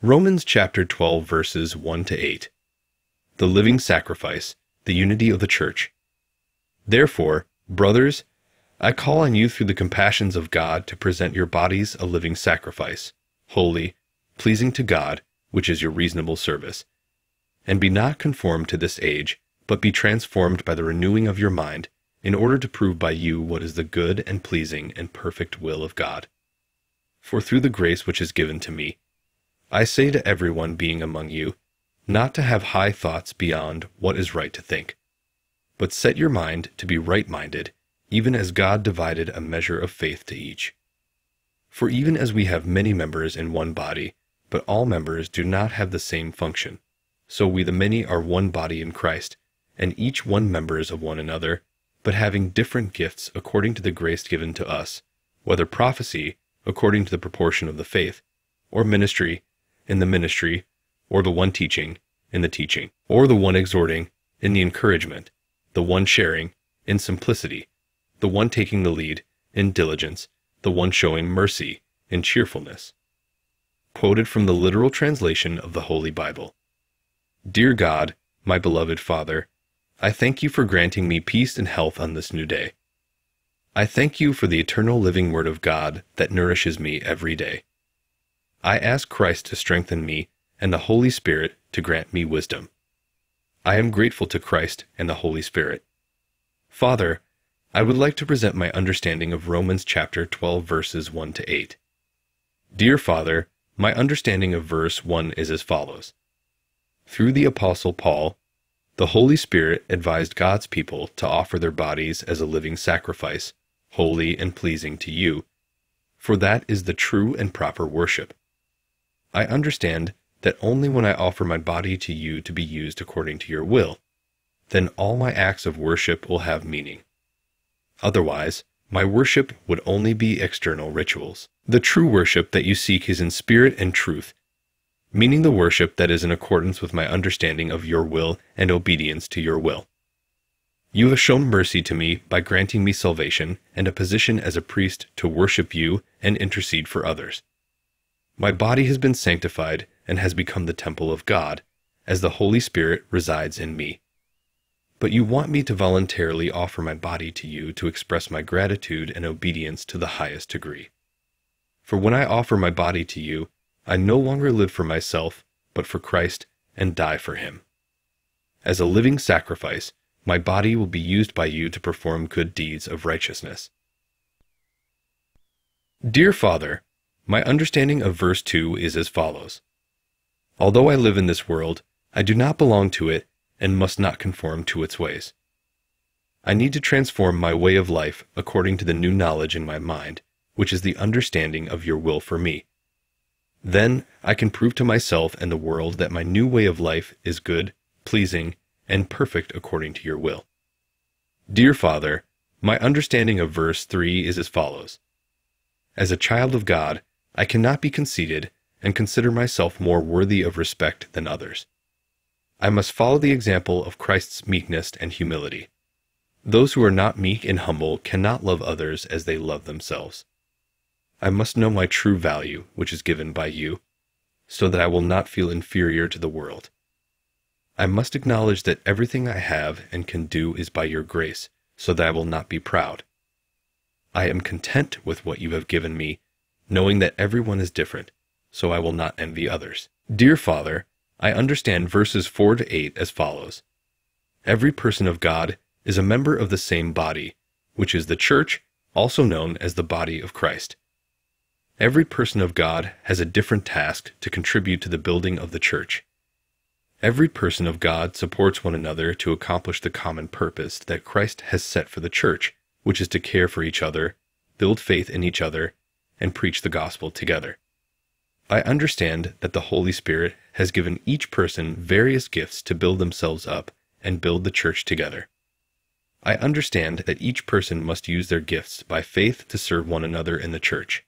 Romans chapter 12 verses 1 to 8. The living sacrifice, the unity of the church. Therefore, brothers, I call on you through the compassions of God to present your bodies a living sacrifice, holy, pleasing to God, which is your reasonable service. And be not conformed to this age, but be transformed by the renewing of your mind, in order to prove by you what is the good and pleasing and perfect will of God. For through the grace which is given to me, I say to everyone being among you, not to have high thoughts beyond what is right to think, but set your mind to be right-minded, even as God divided a measure of faith to each. For even as we have many members in one body, but all members do not have the same function, so we the many are one body in Christ, and each one members of one another, but having different gifts according to the grace given to us, whether prophecy, according to the proportion of the faith, or ministry, in the ministry, or the one teaching, in the teaching, or the one exhorting, in the encouragement, the one sharing, in simplicity, the one taking the lead, in diligence, the one showing mercy, in cheerfulness. Quoted from the literal translation of the Holy Bible. Dear God, my beloved Father, I thank you for granting me peace and health on this new day. I thank you for the eternal living Word of God that nourishes me every day. I ask Christ to strengthen me and the Holy Spirit to grant me wisdom. I am grateful to Christ and the Holy Spirit. Father, I would like to present my understanding of Romans chapter 12 verses 1 to 8. Dear Father, my understanding of verse 1 is as follows. Through the Apostle Paul, the Holy Spirit advised God's people to offer their bodies as a living sacrifice, holy and pleasing to you, for that is the true and proper worship. I understand that only when I offer my body to you to be used according to your will, then all my acts of worship will have meaning. Otherwise, my worship would only be external rituals. The true worship that you seek is in spirit and truth, meaning the worship that is in accordance with my understanding of your will and obedience to your will. You have shown mercy to me by granting me salvation and a position as a priest to worship you and intercede for others. My body has been sanctified and has become the temple of God, as the Holy Spirit resides in me. But you want me to voluntarily offer my body to you to express my gratitude and obedience to the highest degree. For when I offer my body to you, I no longer live for myself, but for Christ, and die for him. As a living sacrifice, my body will be used by you to perform good deeds of righteousness. Dear Father, my understanding of verse 2 is as follows. Although I live in this world, I do not belong to it and must not conform to its ways. I need to transform my way of life according to the new knowledge in my mind, which is the understanding of your will for me. Then I can prove to myself and the world that my new way of life is good, pleasing, and perfect according to your will. Dear Father, my understanding of verse 3 is as follows. As a child of God, I cannot be conceited and consider myself more worthy of respect than others. I must follow the example of Christ's meekness and humility. Those who are not meek and humble cannot love others as they love themselves. I must know my true value, which is given by you, so that I will not feel inferior to the world. I must acknowledge that everything I have and can do is by your grace, so that I will not be proud. I am content with what you have given me, knowing that everyone is different, so I will not envy others. Dear Father, I understand verses 4 to 8 as follows. Every person of God is a member of the same body, which is the church, also known as the body of Christ. Every person of God has a different task to contribute to the building of the church. Every person of God supports one another to accomplish the common purpose that Christ has set for the church, which is to care for each other, build faith in each other, and preach the gospel together. I understand that the Holy Spirit has given each person various gifts to build themselves up and build the church together. I understand that each person must use their gifts by faith to serve one another in the church.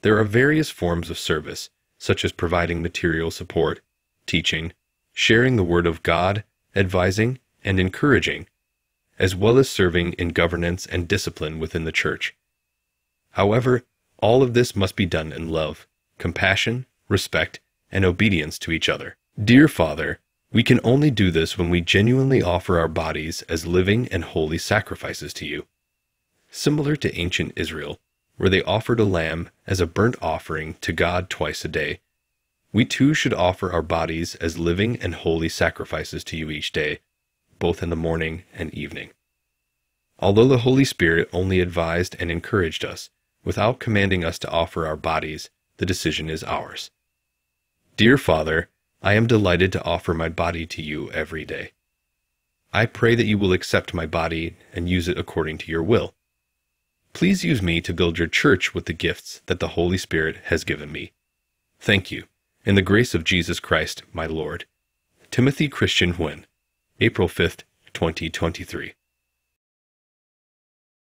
There are various forms of service, such as providing material support, teaching, sharing the Word of God, advising, and encouraging, as well as serving in governance and discipline within the church. However, all of this must be done in love, compassion, respect, and obedience to each other. Dear Father, we can only do this when we genuinely offer our bodies as living and holy sacrifices to you. Similar to ancient Israel, where they offered a lamb as a burnt offering to God twice a day, we too should offer our bodies as living and holy sacrifices to you each day, both in the morning and evening. Although the Holy Spirit only advised and encouraged us, without commanding us to offer our bodies, the decision is ours. Dear Father, I am delighted to offer my body to you every day. I pray that you will accept my body and use it according to your will. Please use me to build your church with the gifts that the Holy Spirit has given me. Thank you. In the grace of Jesus Christ, my Lord. Timothy Christian Huynh, April 5th, 2023.